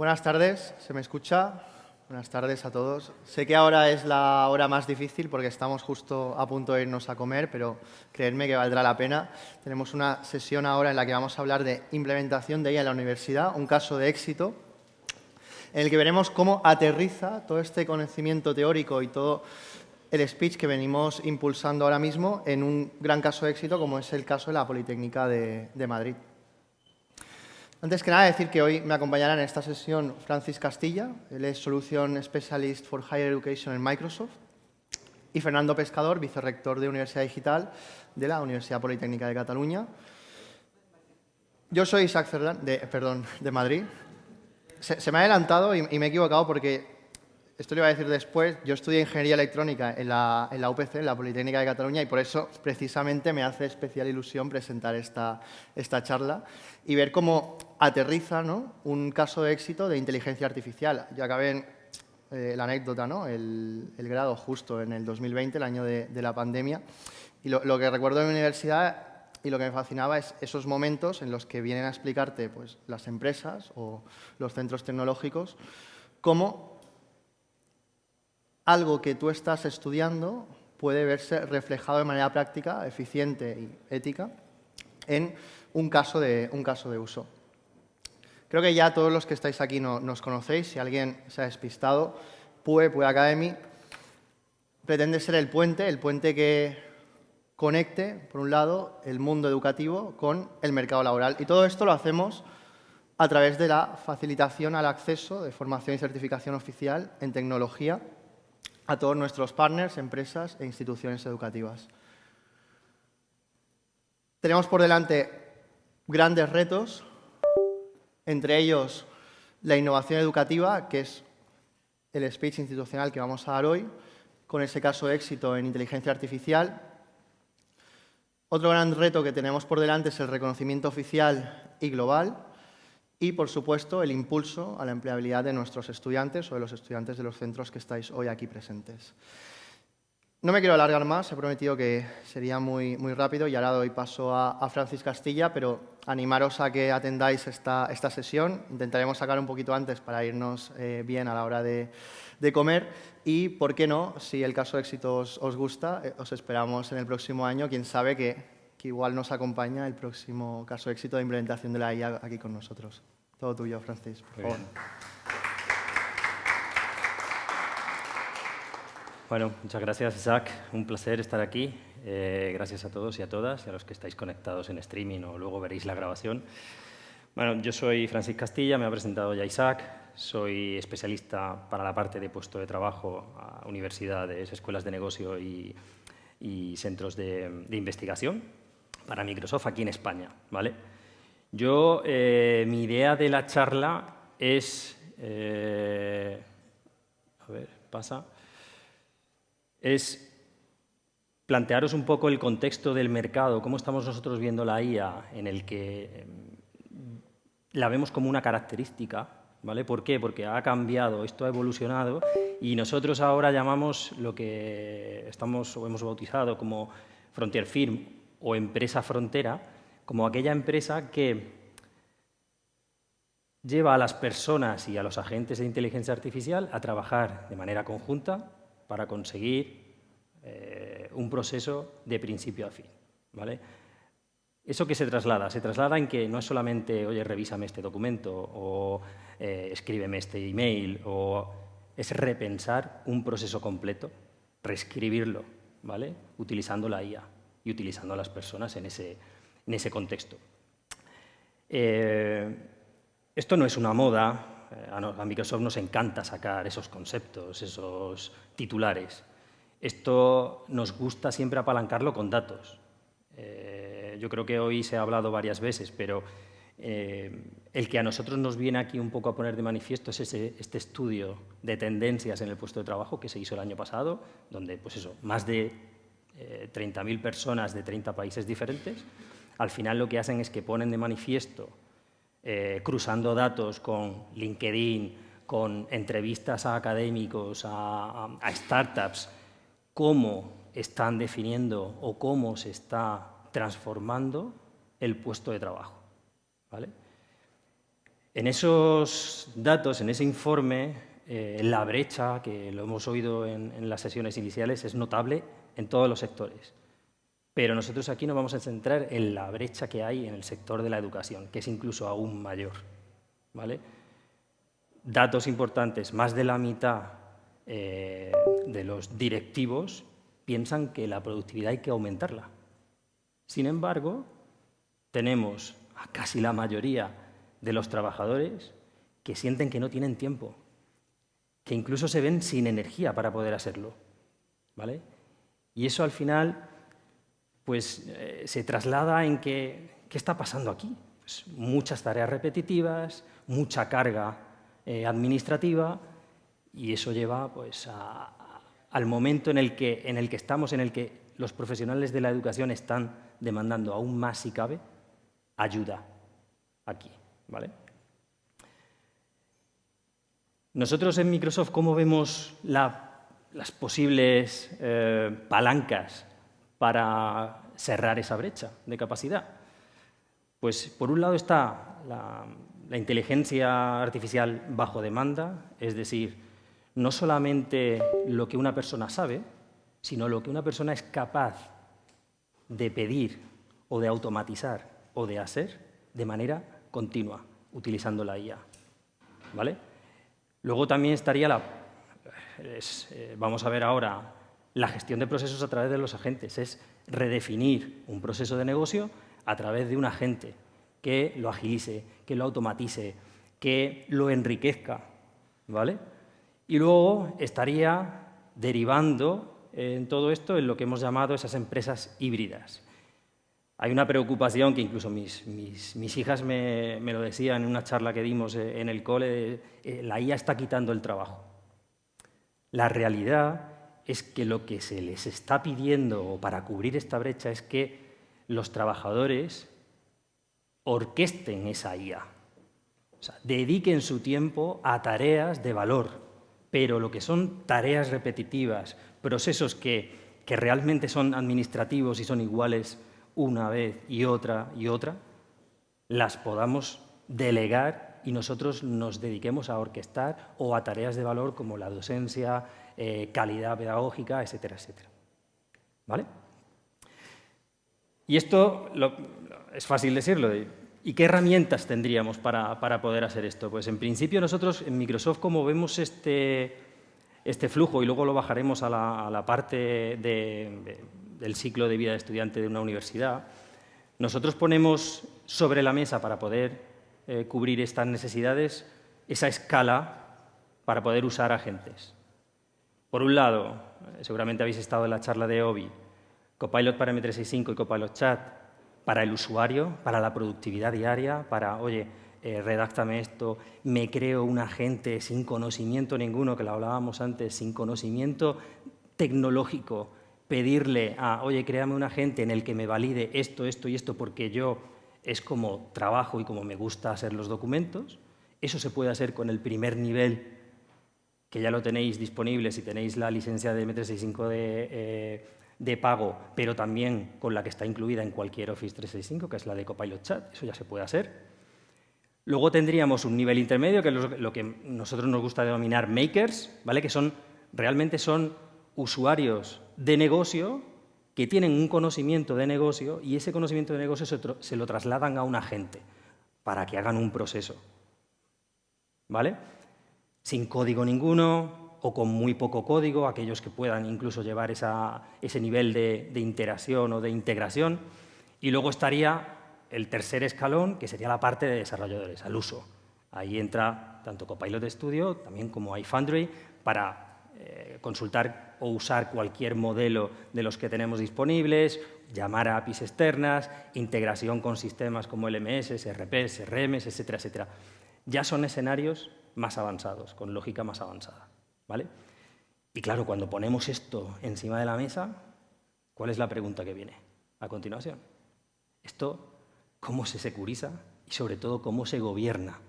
Buenas tardes, ¿se me escucha? Buenas tardes a todos. Sé que ahora es la hora más difícil porque estamos justo a punto de irnos a comer, pero creedme que valdrá la pena. Tenemos una sesión ahora en la que vamos a hablar de implementación de IA en la universidad, un caso de éxito, en el que veremos cómo aterriza todo este conocimiento teórico y todo el speech que venimos impulsando ahora mismo en un gran caso de éxito como es el caso de la Politécnica de Madrid. Antes que nada, decir que hoy me acompañarán en esta sesión Francis Castilla, él es Solution Specialist for Higher Education en Microsoft, y Fernando Pescador, vicerrector de Universidad Digital de la Universidad Politécnica de Cataluña. Yo soy Isaac Cerdán, de Madrid. Se me ha adelantado y me he equivocado porque, esto lo iba a decir después, yo estudié Ingeniería Electrónica en la UPC, en la Politécnica de Cataluña, y por eso precisamente me hace especial ilusión presentar esta charla y ver cómo aterriza, ¿no?, un caso de éxito de inteligencia artificial. Yo acabé la anécdota, ¿no?, el grado justo en el 2020, el año de la pandemia, y lo que recuerdo de mi universidad y lo que me fascinaba es esos momentos en los que vienen a explicarte pues, las empresas o los centros tecnológicos cómo algo que tú estás estudiando puede verse reflejado de manera práctica, eficiente y ética en un caso de uso. Creo que ya todos los que estáis aquí nos conocéis. Si alguien se ha despistado, PUE Academy pretende ser el puente que conecte, por un lado, el mundo educativo con el mercado laboral. Y todo esto lo hacemos a través de la facilitación al acceso de formación y certificación oficial en tecnología a todos nuestros partners, empresas e instituciones educativas. Tenemos por delante grandes retos, entre ellos la innovación educativa, que es el speech institucional que vamos a dar hoy, con ese caso de éxito en inteligencia artificial. Otro gran reto que tenemos por delante es el reconocimiento oficial y global y, por supuesto, el impulso a la empleabilidad de nuestros estudiantes o de los estudiantes de los centros que estáis hoy aquí presentes. No me quiero alargar más, he prometido que sería muy rápido y ahora doy paso a Francis Castilla, pero animaros a que atendáis esta sesión. Intentaremos sacar un poquito antes para irnos bien a la hora de comer y, ¿por qué no? Si el caso de éxito os gusta, os esperamos en el próximo año. Quién sabe que igual nos acompaña el próximo caso de éxito de implementación de la IA aquí con nosotros. Todo tuyo, Francis, por favor. Bueno, muchas gracias, Isaac. Un placer estar aquí. Gracias a todos y a todas y a los que estáis conectados en streaming o luego veréis la grabación. Bueno, yo soy Francis Castilla, me ha presentado ya Isaac. Soy especialista para la parte de puesto de trabajo a universidades, escuelas de negocio y centros de investigación para Microsoft aquí en España, ¿vale? Yo, mi idea de la charla es... a ver, pasa... es plantearos un poco el contexto del mercado, cómo estamos nosotros viendo la IA, en el que la vemos como una característica, ¿vale? ¿Por qué? Porque ha cambiado, esto ha evolucionado y nosotros ahora llamamos lo que estamos o hemos bautizado como Frontier Firm o empresa frontera, como aquella empresa que lleva a las personas y a los agentes de inteligencia artificial a trabajar de manera conjunta para conseguir un proceso de principio a fin, ¿vale? ¿Eso qué se traslada? Se traslada en que no es solamente, oye, revísame este documento o escríbeme este email, o es repensar un proceso completo, reescribirlo, ¿vale? Utilizando la IA y utilizando a las personas en ese contexto. Esto no es una moda. A Microsoft nos encanta sacar esos conceptos, esos titulares. Esto nos gusta siempre apalancarlo con datos. Yo creo que hoy se ha hablado varias veces, pero el que a nosotros nos viene aquí un poco a poner de manifiesto es este estudio de tendencias en el puesto de trabajo que se hizo el año pasado, donde pues eso, más de 30.000 personas de 30 países diferentes, al final lo que hacen es que ponen de manifiesto, cruzando datos con LinkedIn, con entrevistas a académicos, a startups, cómo están definiendo o cómo se está transformando el puesto de trabajo, ¿vale? En esos datos, en ese informe, la brecha, que lo hemos oído en las sesiones iniciales, es notable en todos los sectores. Pero nosotros aquí nos vamos a centrar en la brecha que hay en el sector de la educación, que es incluso aún mayor, ¿vale? Datos importantes, más de la mitad de los directivos piensan que la productividad hay que aumentarla. Sin embargo, tenemos a casi la mayoría de los trabajadores que sienten que no tienen tiempo, que incluso se ven sin energía para poder hacerlo, ¿vale? Y eso al final pues, se traslada en que, ¿qué está pasando aquí? Pues muchas tareas repetitivas, mucha carga administrativa, y eso lleva pues, al momento en el que estamos, en el que los profesionales de la educación están demandando aún más, si cabe, ayuda aquí, ¿vale? Nosotros en Microsoft, ¿cómo vemos las posibles palancas para cerrar esa brecha de capacidad? Pues por un lado está la inteligencia artificial bajo demanda, es decir, no solamente lo que una persona sabe, sino lo que una persona es capaz de pedir o de automatizar o de hacer de manera continua, utilizando la IA, ¿vale? Luego también estaría vamos a ver ahora, la gestión de procesos a través de los agentes. Es redefinir un proceso de negocio a través de un agente que lo agilice, que lo automatice, que lo enriquezca, ¿vale? Y luego estaría derivando en todo esto en lo que hemos llamado esas empresas híbridas. Hay una preocupación que incluso mis hijas me lo decían en una charla que dimos en el cole, la IA está quitando el trabajo. La realidad es que lo que se les está pidiendo para cubrir esta brecha es que los trabajadores orquesten esa IA, o sea, dediquen su tiempo a tareas de valor, pero lo que son tareas repetitivas, procesos que realmente son administrativos y son iguales una vez y otra, las podamos delegar y nosotros nos dediquemos a orquestar o a tareas de valor como la docencia, calidad pedagógica, etcétera, etcétera. ¿Vale? Y esto es fácil decirlo. ¿Y qué herramientas tendríamos para poder hacer esto? Pues en principio nosotros en Microsoft, como vemos este flujo, y luego lo bajaremos a la parte del ciclo de vida de estudiante de una universidad, nosotros ponemos sobre la mesa para poder cubrir estas necesidades esa escala para poder usar agentes. Por un lado, seguramente habéis estado en la charla de Obi, Copilot para M365 y Copilot Chat para el usuario, para la productividad diaria, para, oye, redáctame esto, me creo un agente sin conocimiento ninguno, que lo hablábamos antes, sin conocimiento tecnológico, pedirle a, oye, créame un agente en el que me valide esto, esto y esto, porque yo es como trabajo y como me gusta hacer los documentos. Eso se puede hacer con el primer nivel, que ya lo tenéis disponible si tenéis la licencia de M365 de pago, pero también con la que está incluida en cualquier Office 365, que es la de Copilot Chat, eso ya se puede hacer. Luego tendríamos un nivel intermedio, que es lo que nosotros nos gusta denominar makers, ¿vale? Que realmente son usuarios de negocio que tienen un conocimiento de negocio y ese conocimiento de negocio se lo trasladan a un agente para que hagan un proceso, ¿vale? Sin código ninguno o con muy poco código, aquellos que puedan incluso llevar ese nivel de interacción o de integración. Y luego estaría el tercer escalón, que sería la parte de desarrolladores, al uso. Ahí entra tanto Copilot Studio también como iFoundry para consultar o usar cualquier modelo de los que tenemos disponibles, llamar a APIs externas, integración con sistemas como LMS, RPs, CRMs, etcétera, etcétera. Ya son escenarios más avanzados, con lógica más avanzada, ¿vale? Y claro, cuando ponemos esto encima de la mesa, ¿cuál es la pregunta que viene a continuación? Esto, ¿cómo se securiza? Y sobre todo, ¿cómo se gobierna?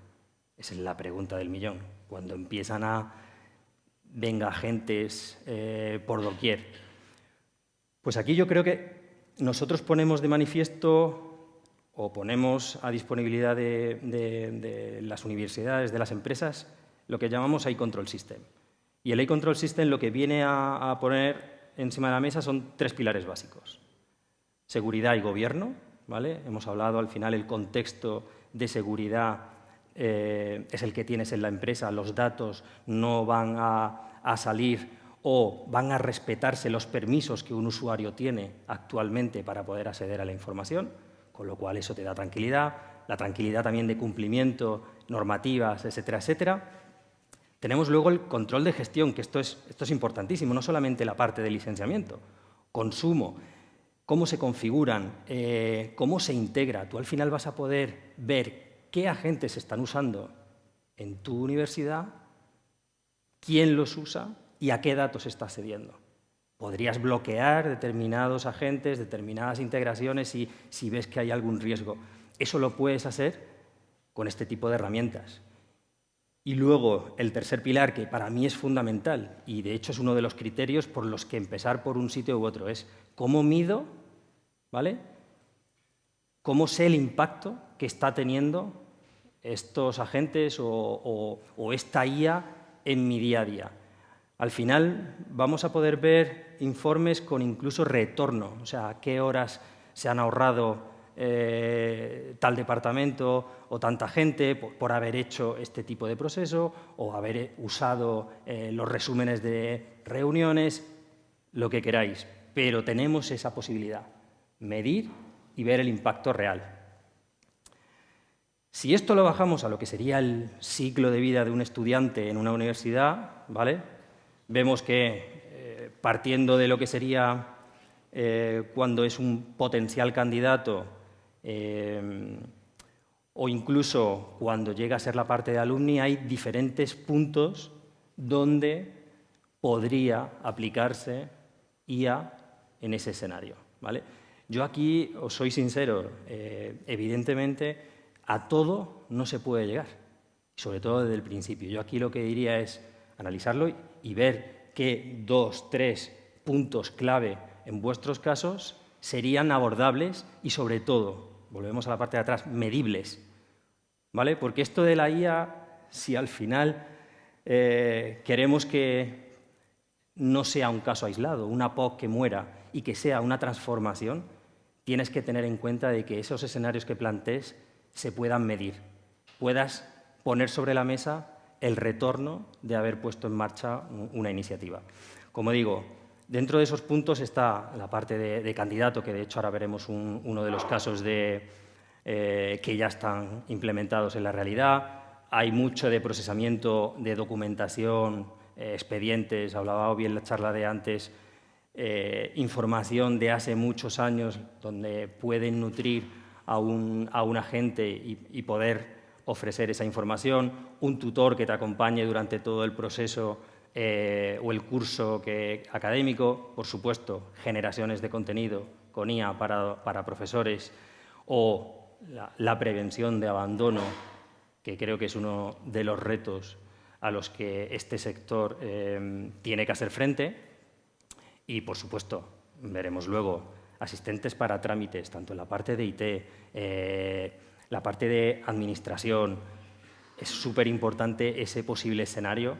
Esa es la pregunta del millón. Cuando empiezan venga agentes por doquier. Pues aquí yo creo que nosotros ponemos de manifiesto o ponemos a disponibilidad de las universidades, de las empresas, lo que llamamos iControl System. Y el iControl System lo que viene a poner encima de la mesa son 3 pilares básicos. Seguridad y gobierno, ¿vale? Hemos hablado al final, el contexto de seguridad es el que tienes en la empresa, los datos no van a salir o van a respetarse los permisos que un usuario tiene actualmente para poder acceder a la información, con lo cual eso te da tranquilidad, la tranquilidad también de cumplimiento, normativas, etcétera, etcétera. Tenemos luego el control de gestión, que esto es importantísimo, no solamente la parte de licenciamiento, consumo, cómo se configuran, cómo se integra. Tú al final vas a poder ver qué agentes se están usando en tu universidad, quién los usa y a qué datos está accediendo. Podrías bloquear determinados agentes, determinadas integraciones si ves que hay algún riesgo. Eso lo puedes hacer con este tipo de herramientas. Y luego, el tercer pilar, que para mí es fundamental, y de hecho es uno de los criterios por los que empezar por un sitio u otro, es cómo mido, ¿vale? Cómo sé el impacto que está teniendo estos agentes o esta IA en mi día a día. Al final vamos a poder ver informes con incluso retorno, o sea, a qué horas se han ahorrado tal departamento o tanta gente por haber hecho este tipo de proceso o haber usado los resúmenes de reuniones, lo que queráis. Pero tenemos esa posibilidad, medir y ver el impacto real. Si esto lo bajamos a lo que sería el ciclo de vida de un estudiante en una universidad, ¿vale? Vemos que partiendo de lo que sería cuando es un potencial candidato o incluso cuando llega a ser la parte de alumni, hay diferentes puntos donde podría aplicarse IA en ese escenario, ¿vale? Yo aquí os soy sincero, evidentemente a todo no se puede llegar, sobre todo desde el principio. Yo aquí lo que diría es analizarlo y ver qué 2, 3 puntos clave en vuestros casos serían abordables y, sobre todo, volvemos a la parte de atrás, medibles, ¿vale? Porque esto de la IA, si al final queremos que no sea un caso aislado, una POC que muera y que sea una transformación, tienes que tener en cuenta de que esos escenarios que plantees se puedan medir, puedas poner sobre la mesa el retorno de haber puesto en marcha una iniciativa. Como digo, dentro de esos puntos está la parte de candidato, que de hecho ahora veremos uno de los casos que ya están implementados en la realidad. Hay mucho de procesamiento de documentación, expedientes, hablaba bien la charla de antes, información de hace muchos años donde pueden nutrir a un agente y poder ofrecer esa información, un tutor que te acompañe durante todo el proceso o el curso académico, por supuesto, generaciones de contenido con IA para profesores o la prevención de abandono, que creo que es uno de los retos a los que este sector tiene que hacer frente. Y, por supuesto, veremos luego asistentes para trámites, tanto en la parte de IT, la parte de administración. Es súper importante ese posible escenario.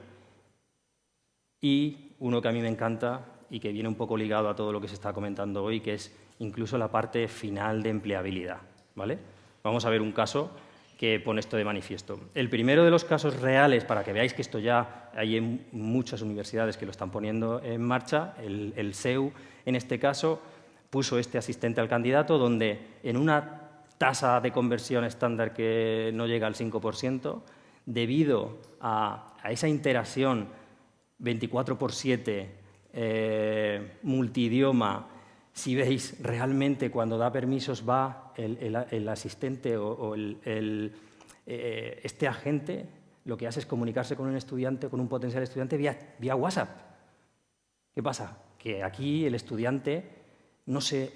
Y uno que a mí me encanta y que viene un poco ligado a todo lo que se está comentando hoy, que es incluso la parte final de empleabilidad, ¿vale? Vamos a ver un caso que pone esto de manifiesto. El primero de los casos reales, para que veáis que esto ya hay en muchas universidades que lo están poniendo en marcha, el SEU, en este caso, puso este asistente al candidato, donde en una tasa de conversión estándar que no llega al 5%, debido a esa interacción 24/7, multidioma. Si veis, realmente cuando da permisos va el asistente o este agente, lo que hace es comunicarse con un estudiante, con un potencial estudiante vía WhatsApp. ¿Qué pasa? Que aquí el estudiante no se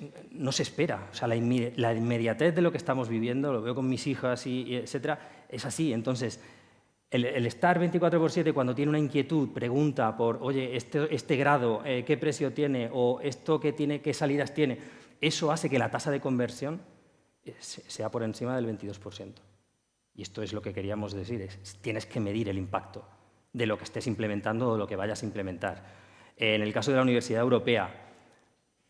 espera. O sea, la inmediatez de lo que estamos viviendo, lo veo con mis hijas, etcétera, es así. Entonces, el estar 24/7 cuando tiene una inquietud, pregunta por, oye, este grado, ¿qué precio tiene? O esto qué salidas tiene. Eso hace que la tasa de conversión sea por encima del 22%. Y esto es lo que queríamos decir, tienes que medir el impacto de lo que estés implementando o lo que vayas a implementar. En el caso de la Universidad Europea,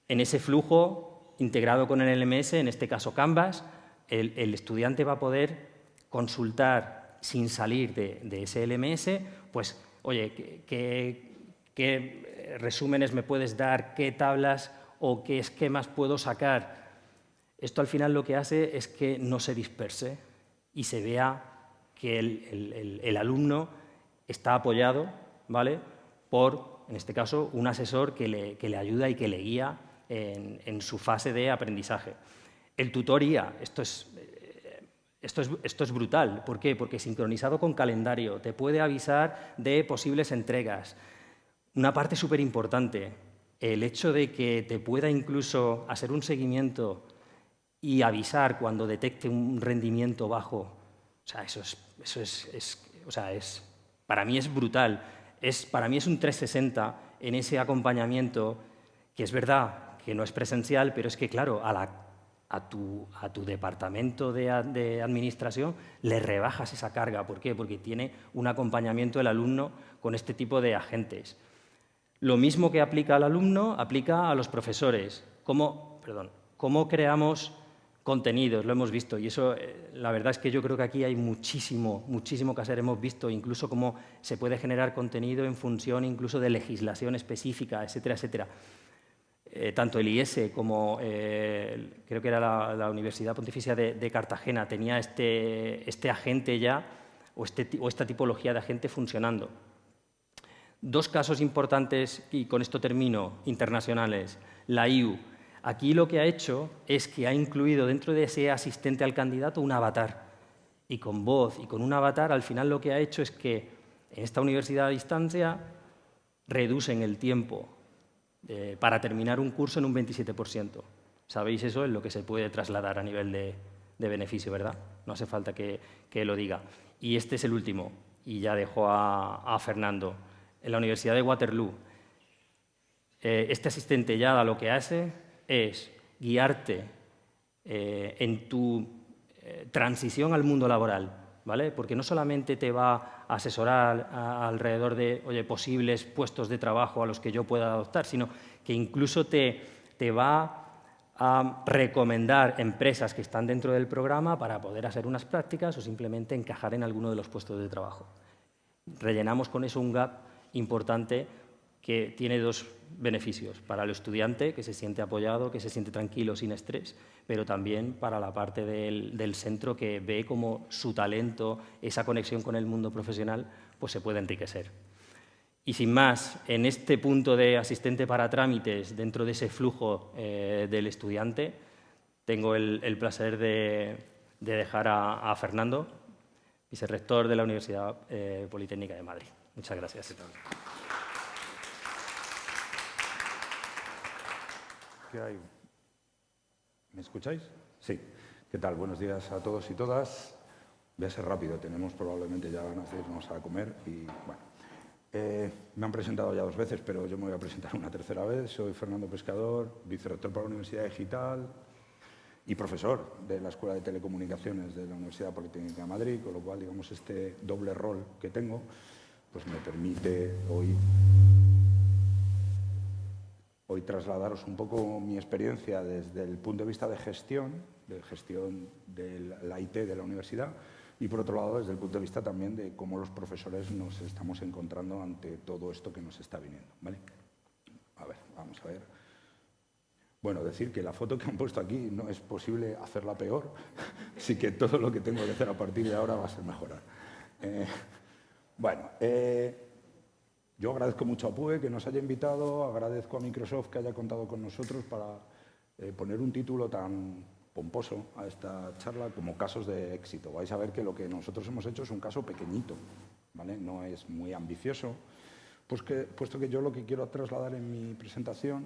en ese flujo integrado con el LMS, en este caso Canvas, el estudiante va a poder consultar sin salir de ese LMS, pues, oye, ¿qué resúmenes me puedes dar? ¿Qué tablas o qué esquemas puedo sacar? Esto al final lo que hace es que no se disperse y se vea que el alumno está apoyado, ¿vale?, por, en este caso, un asesor que le ayuda y que le guía en su fase de aprendizaje. El tutor IA, esto es brutal. ¿Por qué? Porque sincronizado con calendario, te puede avisar de posibles entregas. Una parte súper importante, el hecho de que te pueda incluso hacer un seguimiento y avisar cuando detecte un rendimiento bajo, o sea, para mí es brutal. Para mí es un 360 en ese acompañamiento, que es verdad que no es presencial, pero es que, claro, a tu departamento de administración le rebajas esa carga. ¿Por qué? Porque tiene un acompañamiento del alumno con este tipo de agentes. Lo mismo que aplica al alumno, aplica a los profesores. ¿Cómo creamos contenidos? Lo hemos visto y eso, la verdad es que yo creo que aquí hay muchísimo que hacer. Hemos visto incluso cómo se puede generar contenido en función incluso de legislación específica, etcétera, etcétera. Tanto el IES como creo que era la Universidad Pontificia de Cartagena tenía este agente ya o esta tipología de agente funcionando. Dos casos importantes, y con esto termino, internacionales. La IU. Aquí lo que ha hecho es que ha incluido dentro de ese asistente al candidato un avatar. Y con voz y con un avatar, al final lo que ha hecho es que en esta universidad a distancia reducen el tiempo para terminar un curso en un 27%. ¿Sabéis eso? Es lo que se puede trasladar a nivel de beneficio, ¿verdad? No hace falta que lo diga. Y este es el último, y ya dejo a Fernando. En la Universidad de Waterloo, este asistente ya lo que hace es guiarte en tu transición al mundo laboral, ¿vale? Porque no solamente te va a asesorar alrededor de posibles puestos de trabajo a los que yo pueda adoptar, sino que incluso te va a recomendar empresas que están dentro del programa para poder hacer unas prácticas o simplemente encajar en alguno de los puestos de trabajo. Rellenamos con eso un gap importante que tiene dos beneficios. Para el estudiante, que se siente apoyado, que se siente tranquilo, sin estrés, pero también para la parte del centro, que ve como su talento, esa conexión con el mundo profesional, pues se puede enriquecer. Y sin más, en este punto de asistente para trámites, dentro de ese flujo del estudiante, tengo el placer de dejar a Fernando, vicerrector de la Universidad Politécnica de Madrid. Muchas gracias. ¿Qué hay? ¿Me escucháis? Sí. ¿Qué tal? Buenos días a todos y todas. Voy a ser rápido, tenemos probablemente ya ganas de irnos a comer y bueno. Me han presentado ya 2 veces, pero yo me voy a presentar una tercera vez. Soy Fernando Pescador, vicerrector para la Universidad Digital y profesor de la Escuela de Telecomunicaciones de la Universidad Politécnica de Madrid, con lo cual, digamos, este doble rol que tengo, pues me permite hoy trasladaros un poco mi experiencia desde el punto de vista de gestión de la IT de la universidad y, por otro lado, desde el punto de vista también de cómo los profesores nos estamos encontrando ante todo esto que nos está viniendo, ¿vale? A ver, vamos a ver. Bueno, decir que la foto que han puesto aquí no es posible hacerla peor, así que todo lo que tengo que hacer a partir de ahora va a ser mejorar. Yo agradezco mucho a PUE que nos haya invitado, agradezco a Microsoft que haya contado con nosotros para poner un título tan pomposo a esta charla como casos de éxito. Vais a ver que lo que nosotros hemos hecho es un caso pequeñito, ¿vale? No es muy ambicioso, puesto que yo lo que quiero trasladar en mi presentación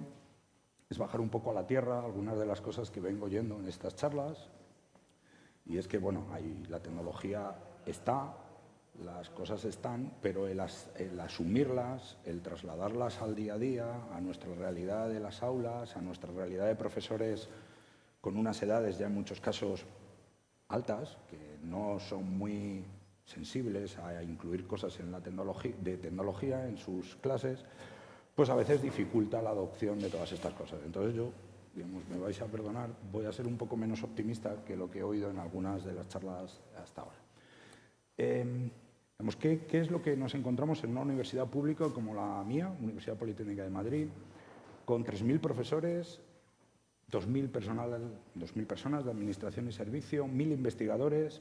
es bajar un poco a la tierra algunas de las cosas que vengo oyendo en estas charlas, y es que, bueno, la tecnología está, las cosas están, pero el asumirlas, el trasladarlas al día a día, a nuestra realidad de las aulas, a nuestra realidad de profesores con unas edades ya en muchos casos altas, que no son muy sensibles a incluir cosas en de tecnología en sus clases, pues a veces dificulta la adopción de todas estas cosas. Entonces yo, digamos, me vais a perdonar, voy a ser un poco menos optimista que lo que he oído en algunas de las charlas hasta ahora. ¿Qué es lo que nos encontramos en una universidad pública como la mía, Universidad Politécnica de Madrid, con 3.000 profesores, 2.000 personas de administración y servicio, 1.000 investigadores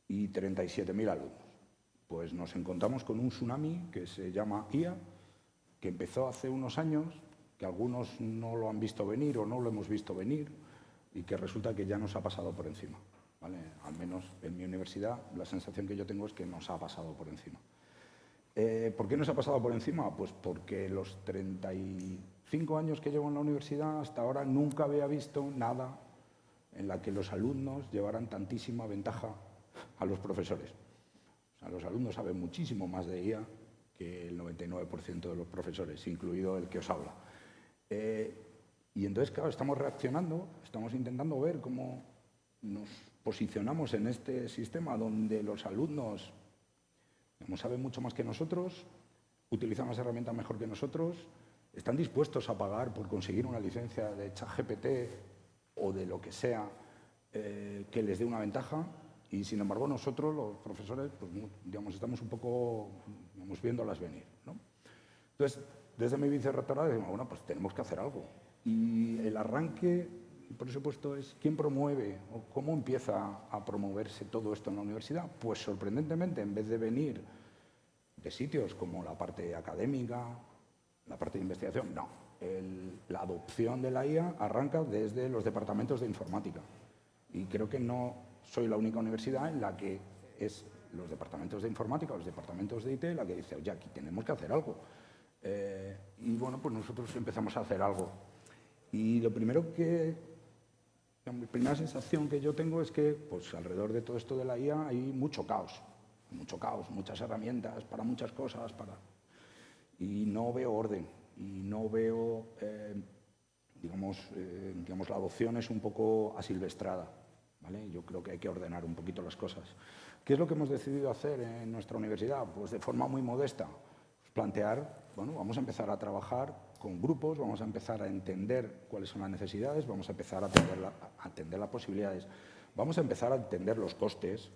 y 37.000 alumnos? Pues nos encontramos con un tsunami que se llama IA, que empezó hace unos años, que algunos no lo han visto venir o no lo hemos visto venir y que resulta que ya nos ha pasado por encima, ¿vale? Al menos en mi universidad la sensación que yo tengo es que nos ha pasado por encima. ¿Por qué nos ha pasado por encima? Pues porque los 35 años que llevo en la universidad hasta ahora nunca había visto nada en la que los alumnos llevaran tantísima ventaja a los profesores. O sea, los alumnos saben muchísimo más de IA que el 99% de los profesores, incluido el que os habla. Y entonces, claro, estamos reaccionando, estamos intentando ver cómo nos posicionamos en este sistema donde los alumnos, digamos, saben mucho más que nosotros, utilizan las herramientas mejor que nosotros, están dispuestos a pagar por conseguir una licencia de ChatGPT o de lo que sea que les dé una ventaja. Y, sin embargo, nosotros, los profesores, pues, digamos, estamos un poco viéndolas venir, ¿no? Entonces, desde mi vicerrectorado decimos, bueno, pues tenemos que hacer algo. Y el arranque, por supuesto, es quién promueve o cómo empieza a promoverse todo esto en la universidad. Pues, sorprendentemente, en vez de venir de sitios como la parte académica, la parte de investigación, no. La adopción de la IA arranca desde los departamentos de informática. Y creo que no soy la única universidad en la que es los departamentos de informática, los departamentos de IT, la que dice, oye, aquí tenemos que hacer algo. Y bueno, pues nosotros empezamos a hacer algo. Y lo primero la primera sensación que yo tengo es que pues, alrededor de todo esto de la IA hay mucho caos, muchas herramientas para muchas cosas, y no veo orden, y no veo, digamos, la adopción es un poco asilvestrada. ¿Vale? Yo creo que hay que ordenar un poquito las cosas. ¿Qué es lo que hemos decidido hacer en nuestra universidad? Pues de forma muy modesta, pues plantear, bueno, vamos a empezar a trabajar con grupos, vamos a empezar a entender cuáles son las necesidades, vamos a empezar a atender las posibilidades, vamos a empezar a entender los costes,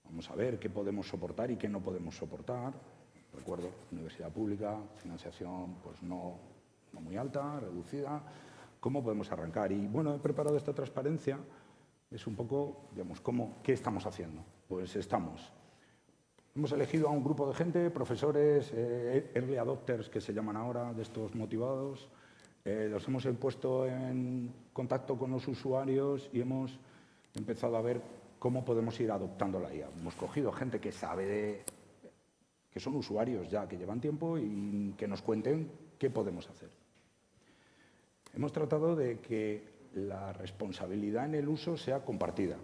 vamos a ver qué podemos soportar y qué no podemos soportar. Recuerdo, universidad pública, financiación pues no muy alta, reducida, ¿cómo podemos arrancar? Y bueno, he preparado esta transparencia. Es un poco, digamos, ¿qué estamos haciendo? Pues hemos elegido a un grupo de gente, profesores, early adopters, que se llaman ahora, de estos motivados. Los hemos puesto en contacto con los usuarios y hemos empezado a ver cómo podemos ir adoptando la IA. Hemos cogido gente que sabe que son usuarios ya, que llevan tiempo y que nos cuenten qué podemos hacer. Hemos tratado de que la responsabilidad en el uso sea compartida,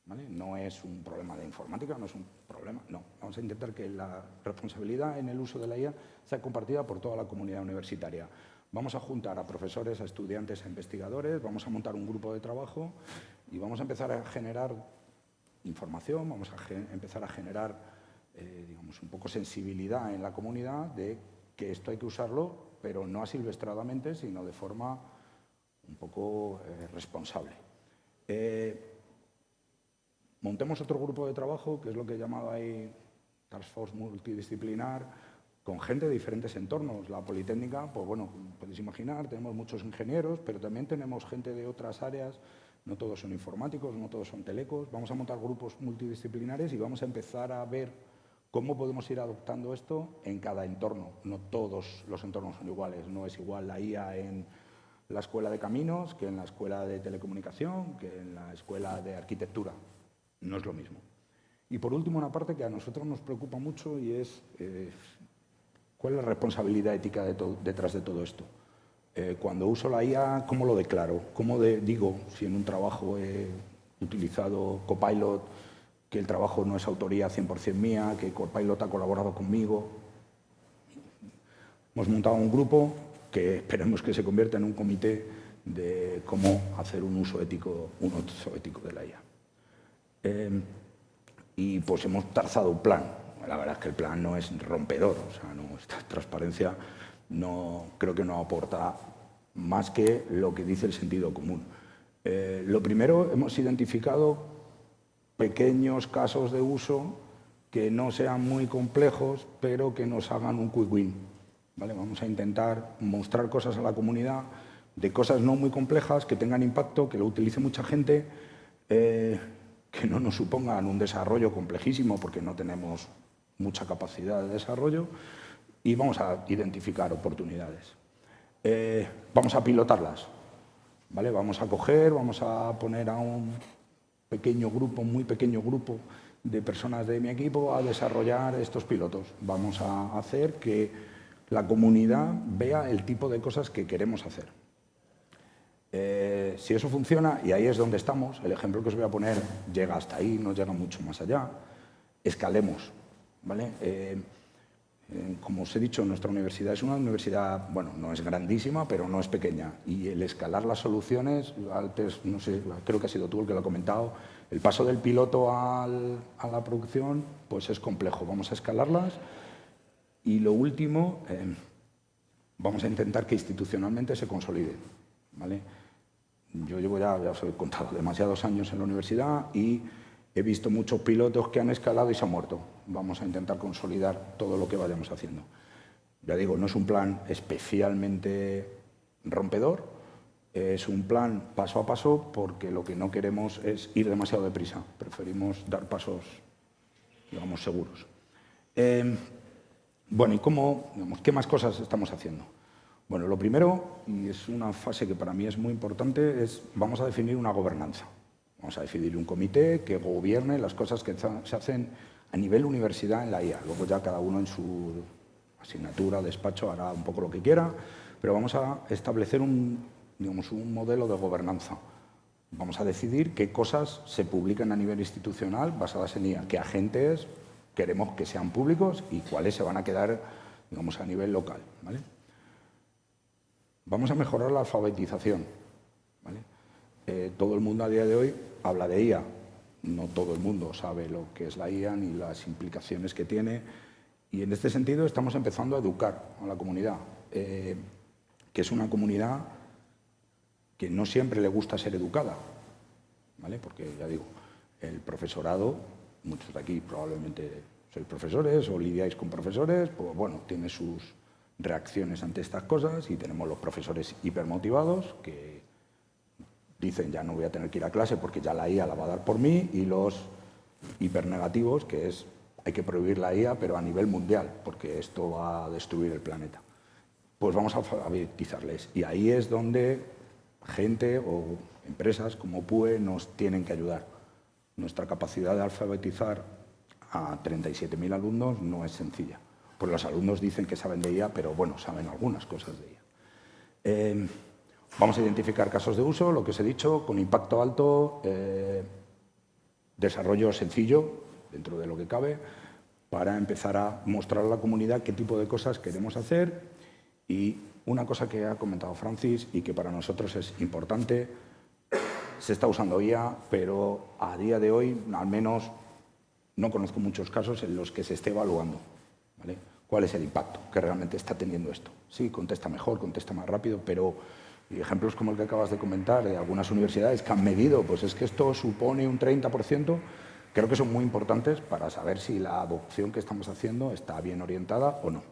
¿vale? No es un problema de informática, no es un problema, no. Vamos a intentar que la responsabilidad en el uso de la IA sea compartida por toda la comunidad universitaria. Vamos a juntar a profesores, a estudiantes, a investigadores, vamos a montar un grupo de trabajo y vamos a empezar a generar información, vamos a empezar a generar, digamos, un poco sensibilidad en la comunidad de que esto hay que usarlo, pero no asilvestradamente, sino de forma un poco responsable. Montemos otro grupo de trabajo, que es lo que he llamado ahí Task Force multidisciplinar, con gente de diferentes entornos. La Politécnica, pues bueno, podéis imaginar, tenemos muchos ingenieros, pero también tenemos gente de otras áreas, no todos son informáticos, no todos son telecos. Vamos a montar grupos multidisciplinares y vamos a empezar a ver cómo podemos ir adoptando esto en cada entorno. No todos los entornos son iguales, no es igual la IA en la escuela de caminos que en la escuela de telecomunicación, que en la escuela de arquitectura. No es lo mismo. Y por último, una parte que a nosotros nos preocupa mucho y es cuál es la responsabilidad ética detrás de todo esto. Cuando uso la IA, ¿cómo lo declaro? ¿Cómo digo si en un trabajo he utilizado Copilot, que el trabajo no es autoría 100% mía, que Copilot ha colaborado conmigo? Hemos montado un grupo que esperemos que se convierta en un comité de cómo hacer un uso ético de la IA. Y pues hemos trazado un plan. La verdad es que el plan no es rompedor, o sea, esta transparencia creo que no aporta más que lo que dice el sentido común. Lo primero, hemos identificado pequeños casos de uso que no sean muy complejos, pero que nos hagan un quick win. ¿Vale? Vamos a intentar mostrar cosas a la comunidad de cosas no muy complejas, que tengan impacto, que lo utilice mucha gente, que no nos supongan un desarrollo complejísimo porque no tenemos mucha capacidad de desarrollo, y vamos a identificar oportunidades. Vamos a pilotarlas, ¿vale? Vamos a vamos a poner a un pequeño grupo, muy pequeño grupo de personas de mi equipo a desarrollar estos pilotos. Vamos a hacer que la comunidad vea el tipo de cosas que queremos hacer. Si eso funciona, y ahí es donde estamos, el ejemplo que os voy a poner llega hasta ahí, no llega mucho más allá, escalemos, ¿vale? Como os he dicho, nuestra universidad es una universidad, bueno, no es grandísima, pero no es pequeña. Y el escalar las soluciones, antes, no sé, creo que ha sido tú el que lo ha comentado, el paso del piloto a la producción, pues es complejo. Vamos a escalarlas. Y lo último, vamos a intentar que institucionalmente se consolide, ¿vale? Yo llevo ya os he contado, demasiados años en la universidad y he visto muchos pilotos que han escalado y se han muerto. Vamos a intentar consolidar todo lo que vayamos haciendo. Ya digo, no es un plan especialmente rompedor, es un plan paso a paso porque lo que no queremos es ir demasiado deprisa. Preferimos dar pasos, digamos, seguros. Bueno, ¿y qué más cosas estamos haciendo? Bueno, lo primero, y es una fase que para mí es muy importante, es vamos a definir una gobernanza. Vamos a definir un comité que gobierne las cosas que se hacen a nivel universidad en la IA. Luego ya cada uno en su asignatura, despacho, hará un poco lo que quiera, pero vamos a establecer un modelo de gobernanza. Vamos a decidir qué cosas se publican a nivel institucional basadas en IA, qué agentes queremos que sean públicos y cuáles se van a quedar, digamos, a nivel local, ¿vale? Vamos a mejorar la alfabetización, ¿vale? Todo el mundo a día de hoy habla de IA. No todo el mundo sabe lo que es la IA ni las implicaciones que tiene. Y en este sentido estamos empezando a educar a la comunidad, que es una comunidad que no siempre le gusta ser educada, ¿vale? Porque, ya digo, el profesorado, muchos de aquí probablemente sois profesores o lidiáis con profesores, pues bueno, tiene sus reacciones ante estas cosas y tenemos los profesores hipermotivados que dicen ya no voy a tener que ir a clase porque ya la IA la va a dar por mí, y los hipernegativos, que es hay que prohibir la IA pero a nivel mundial porque esto va a destruir el planeta. Pues vamos a alfabetizarles, y ahí es donde gente o empresas como PUE nos tienen que ayudar. Nuestra capacidad de alfabetizar a 37.000 alumnos no es sencilla. Pues los alumnos dicen que saben de IA, pero bueno, saben algunas cosas de IA. Vamos a identificar casos de uso, lo que os he dicho, con impacto alto, desarrollo sencillo, dentro de lo que cabe, para empezar a mostrar a la comunidad qué tipo de cosas queremos hacer. Y una cosa que ha comentado Francis y que para nosotros es importante, se está usando IA, pero a día de hoy, al menos, no conozco muchos casos en los que se esté evaluando, ¿vale? ¿Cuál es el impacto que realmente está teniendo esto? Sí, contesta mejor, contesta más rápido, pero ejemplos como el que acabas de comentar de algunas universidades que han medido, pues es que esto supone un 30%, creo que son muy importantes para saber si la adopción que estamos haciendo está bien orientada o no.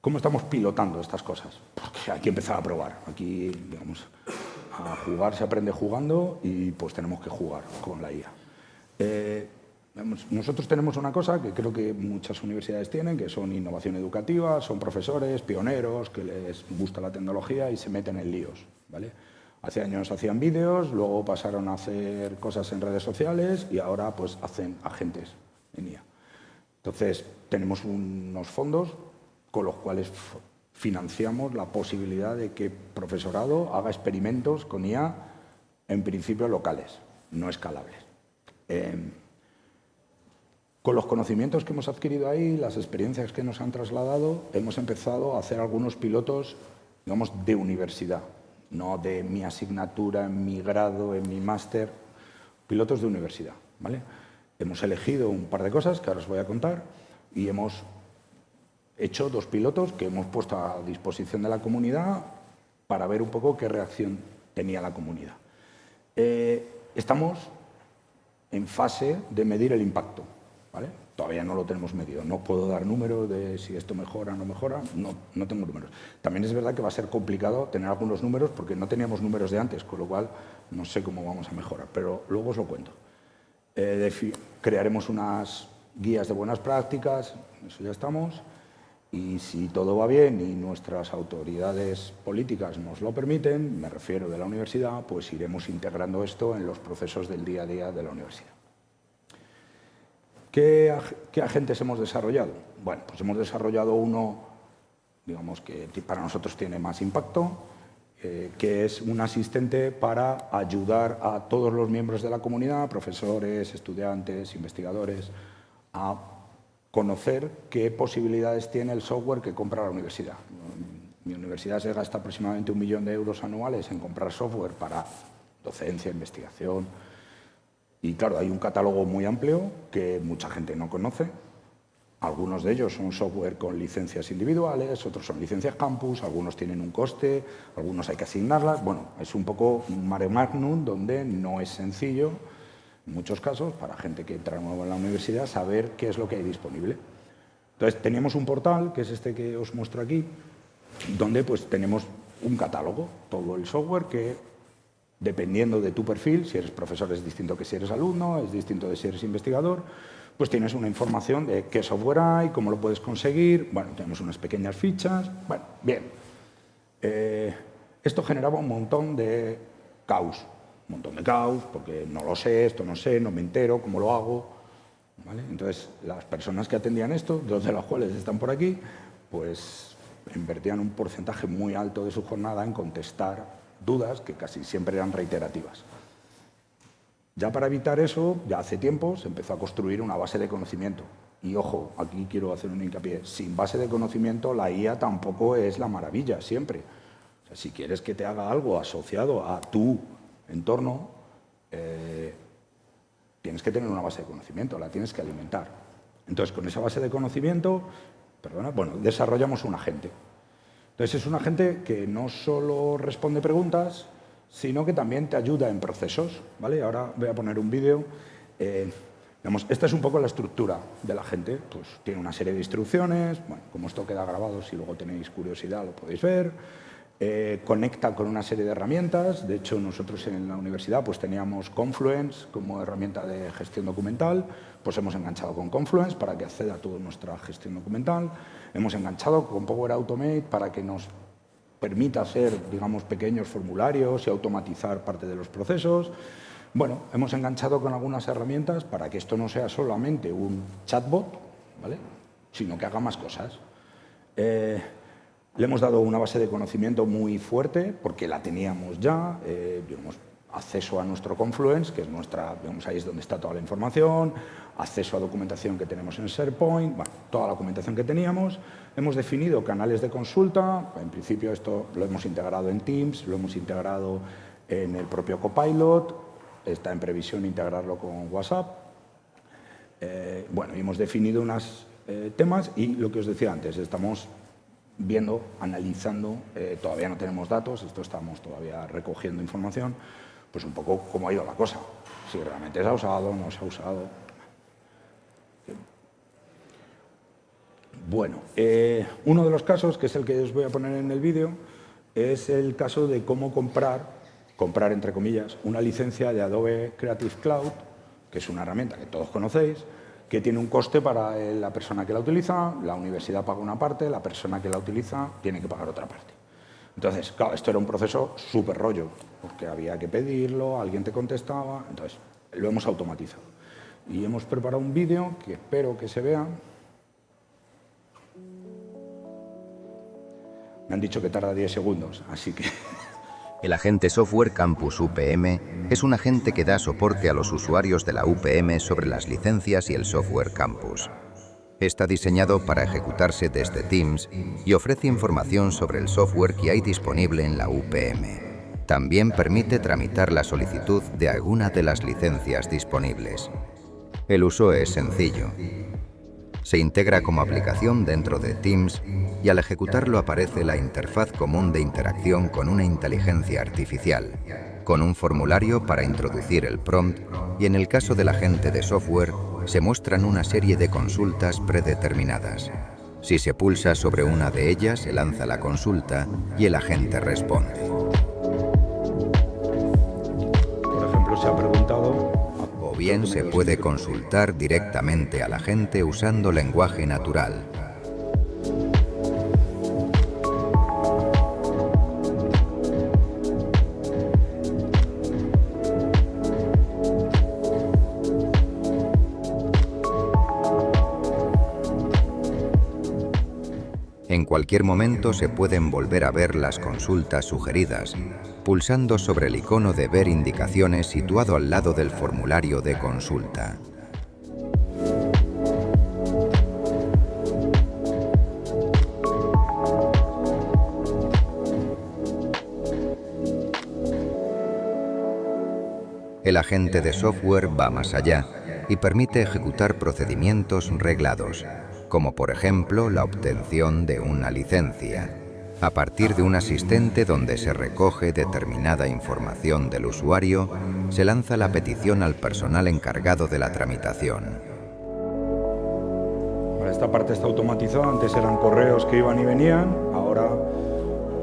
¿Cómo estamos pilotando estas cosas? Porque hay que empezar a probar. Aquí, digamos, a jugar se aprende jugando y pues tenemos que jugar con la IA. Nosotros tenemos una cosa que creo que muchas universidades tienen, que son innovación educativa, son profesores, pioneros, que les gusta la tecnología y se meten en líos, ¿vale? Hace años hacían vídeos, luego pasaron a hacer cosas en redes sociales y ahora pues hacen agentes en IA. Entonces, tenemos unos fondos con los cuales financiamos la posibilidad de que profesorado haga experimentos con IA, en principio locales, no escalables. Con los conocimientos que hemos adquirido ahí, las experiencias que nos han trasladado, hemos empezado a hacer algunos pilotos, digamos, de universidad, no de mi asignatura, en mi grado, en mi máster, pilotos de universidad, ¿vale? Hemos elegido un par de cosas que ahora os voy a contar y hemos hecho 2 pilotos que hemos puesto a disposición de la comunidad para ver un poco qué reacción tenía la comunidad. Estamos en fase de medir el impacto, ¿vale? Todavía no lo tenemos medido. No puedo dar números de si esto mejora o no mejora. No tengo números. También es verdad que va a ser complicado tener algunos números porque no teníamos números de antes, con lo cual no sé cómo vamos a mejorar, pero luego os lo cuento. Crearemos unas guías de buenas prácticas, eso ya estamos, y si todo va bien y nuestras autoridades políticas nos lo permiten, me refiero de la universidad, pues iremos integrando esto en los procesos del día a día de la universidad. ¿Qué agentes hemos desarrollado? Bueno, pues hemos desarrollado uno, digamos, que para nosotros tiene más impacto, que es un asistente para ayudar a todos los miembros de la comunidad, profesores, estudiantes, investigadores, a conocer qué posibilidades tiene el software que compra la universidad. Mi universidad se gasta aproximadamente 1 millón de euros anuales en comprar software para docencia, investigación. Y claro, hay un catálogo muy amplio que mucha gente no conoce. Algunos de ellos son software con licencias individuales, otros son licencias campus, algunos tienen un coste, algunos hay que asignarlas. Bueno, es un poco un mare magnum donde no es sencillo, en muchos casos, para gente que entra nuevo en la universidad, saber qué es lo que hay disponible. Entonces, teníamos un portal, que es este que os muestro aquí, donde pues tenemos un catálogo, todo el software que, dependiendo de tu perfil, si eres profesor es distinto que si eres alumno, es distinto de si eres investigador, pues tienes una información de qué software hay, cómo lo puedes conseguir. Bueno, tenemos unas pequeñas fichas. Bueno, bien. Esto generaba un montón de caos. Un montón de caos, porque no lo sé, esto no sé, no me entero, cómo lo hago. ¿Vale? Entonces, las personas que atendían esto, 2 de las cuales están por aquí, pues invertían un porcentaje muy alto de su jornada en contestar dudas que casi siempre eran reiterativas. Ya para evitar eso, ya hace tiempo se empezó a construir una base de conocimiento. Y ojo, aquí quiero hacer un hincapié. Sin base de conocimiento, la IA tampoco es la maravilla, siempre. O sea, si quieres que te haga algo asociado a tu entorno, tienes que tener una base de conocimiento, la tienes que alimentar. Entonces, con esa base de conocimiento, desarrollamos un agente. Entonces, es un agente que no solo responde preguntas, sino que también te ayuda en procesos, ¿vale? Ahora voy a poner un vídeo. Esta es un poco la estructura de la gente. Pues tiene una serie de instrucciones. Bueno, como esto queda grabado, si luego tenéis curiosidad lo podéis ver. Conecta con una serie de herramientas. De hecho, nosotros en la universidad pues teníamos Confluence como herramienta de gestión documental. Pues hemos enganchado con Confluence para que acceda a toda nuestra gestión documental. Hemos enganchado con Power Automate para que nos permita hacer, digamos, pequeños formularios y automatizar parte de los procesos. Bueno, hemos enganchado con algunas herramientas para que esto no sea solamente un chatbot, ¿vale?, sino que haga más cosas. Le hemos dado una base de conocimiento muy fuerte, porque la teníamos ya, digamos, acceso a nuestro Confluence, que es nuestra, digamos, ahí es donde está toda la información, acceso a documentación que tenemos en SharePoint, bueno, toda la documentación que teníamos. Hemos definido canales de consulta. En principio esto lo hemos integrado en Teams, lo hemos integrado en el propio Copilot, está en previsión integrarlo con WhatsApp. Bueno, hemos definido unos temas y lo que os decía antes, estamos viendo, analizando, todavía no tenemos datos, esto estamos todavía recogiendo información, pues un poco cómo ha ido la cosa, si realmente se ha usado, no se ha usado. Bueno, uno de los casos, que es el que os voy a poner en el vídeo, es el caso de cómo comprar entre comillas, una licencia de Adobe Creative Cloud, que es una herramienta que todos conocéis, que tiene un coste para la persona que la utiliza, la universidad paga una parte, la persona que la utiliza tiene que pagar otra parte. Entonces, claro, esto era un proceso súper rollo, porque había que pedirlo, alguien te contestaba, entonces lo hemos automatizado. Y hemos preparado un vídeo que espero que se vea. Me han dicho que tarda 10 segundos, así que El agente Software Campus UPM es un agente que da soporte a los usuarios de la UPM sobre las licencias y el software campus. Está diseñado para ejecutarse desde Teams y ofrece información sobre el software que hay disponible en la UPM. También permite tramitar la solicitud de alguna de las licencias disponibles. El uso es sencillo. Se integra como aplicación dentro de Teams y al ejecutarlo aparece la interfaz común de interacción con una inteligencia artificial, con un formulario para introducir el prompt y en el caso del agente de software se muestran una serie de consultas predeterminadas. Si se pulsa sobre una de ellas se lanza la consulta y el agente responde. Por ejemplo, se ha preguntado... O bien se puede consultar directamente al agente usando lenguaje natural. En cualquier momento se pueden volver a ver las consultas sugeridas, pulsando sobre el icono de ver indicaciones situado al lado del formulario de consulta. El agente de software va más allá y permite ejecutar procedimientos reglados, como por ejemplo la obtención de una licencia, a partir de un asistente donde se recoge determinada información del usuario, se lanza la petición al personal encargado de la tramitación. Esta parte está automatizada, antes eran correos que iban y venían, ahora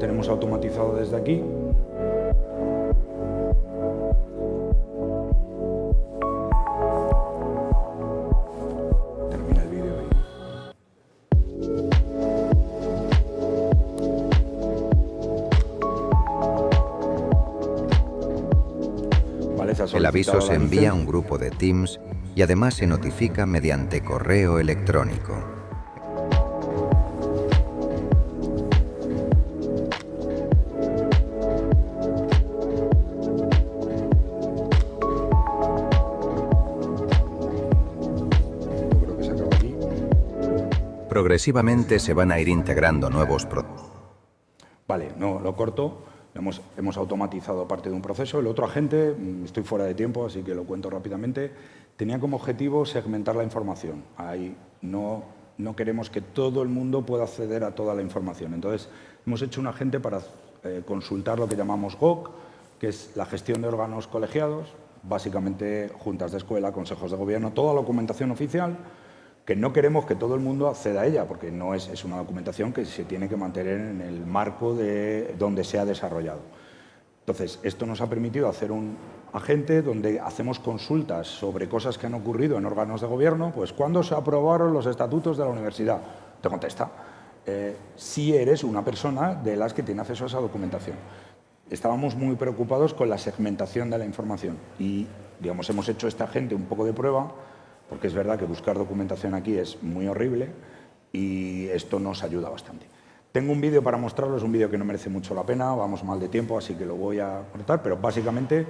tenemos automatizado desde aquí. Termina el vídeo ahí. El aviso se envía a un grupo de Teams y además se notifica mediante correo electrónico. Creo que se acaba aquí. Progresivamente se van a ir integrando nuevos procesos. Vale, no, lo corto. Hemos automatizado parte de un proceso. El otro agente, estoy fuera de tiempo, así que lo cuento rápidamente, tenía como objetivo segmentar la información. Ahí no queremos que todo el mundo pueda acceder a toda la información. Entonces, hemos hecho un agente para consultar lo que llamamos GOC, que es la gestión de órganos colegiados, básicamente juntas de escuela, consejos de gobierno, toda la documentación oficial, que no queremos que todo el mundo acceda a ella, porque no es una documentación que se tiene que mantener en el marco de donde se ha desarrollado. Entonces, esto nos ha permitido hacer un agente donde hacemos consultas sobre cosas que han ocurrido en órganos de gobierno, pues ¿cuándo se aprobaron los estatutos de la universidad? Te contesta, si eres una persona de las que tiene acceso a esa documentación. Estábamos muy preocupados con la segmentación de la información y, digamos, hemos hecho este agente un poco de prueba, porque es verdad que buscar documentación aquí es muy horrible y esto nos ayuda bastante. Tengo un vídeo para mostrarlos, un vídeo que no merece mucho la pena, vamos mal de tiempo, así que lo voy a cortar, pero básicamente,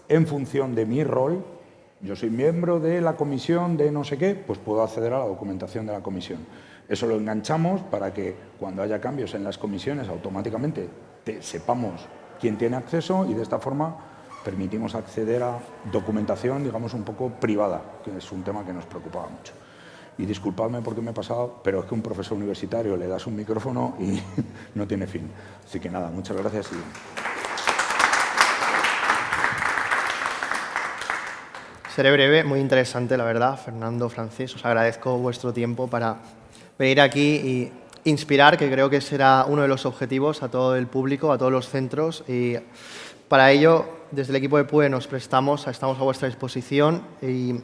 en función de mi rol, yo soy miembro de la comisión de no sé qué, pues puedo acceder a la documentación de la comisión. Eso lo enganchamos para que cuando haya cambios en las comisiones, automáticamente sepamos quién tiene acceso y de esta forma permitimos acceder a documentación, digamos, un poco privada, que es un tema que nos preocupaba mucho. Y disculpadme porque me he pasado, pero es que un profesor universitario le das un micrófono y no tiene fin. Así que nada, muchas gracias. Seré breve, muy interesante, la verdad, Fernando, Francis. Os agradezco vuestro tiempo para venir aquí y inspirar, que creo que será uno de los objetivos a todo el público, a todos los centros. Y para ello, desde el equipo de PUE nos estamos a vuestra disposición y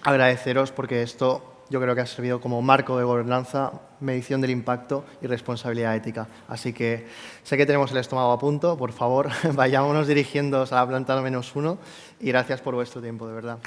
agradeceros porque esto yo creo que ha servido como marco de gobernanza, medición del impacto y responsabilidad ética. Así que sé que tenemos el estómago a punto, por favor, vayámonos dirigiendo a la planta -1 y gracias por vuestro tiempo, de verdad.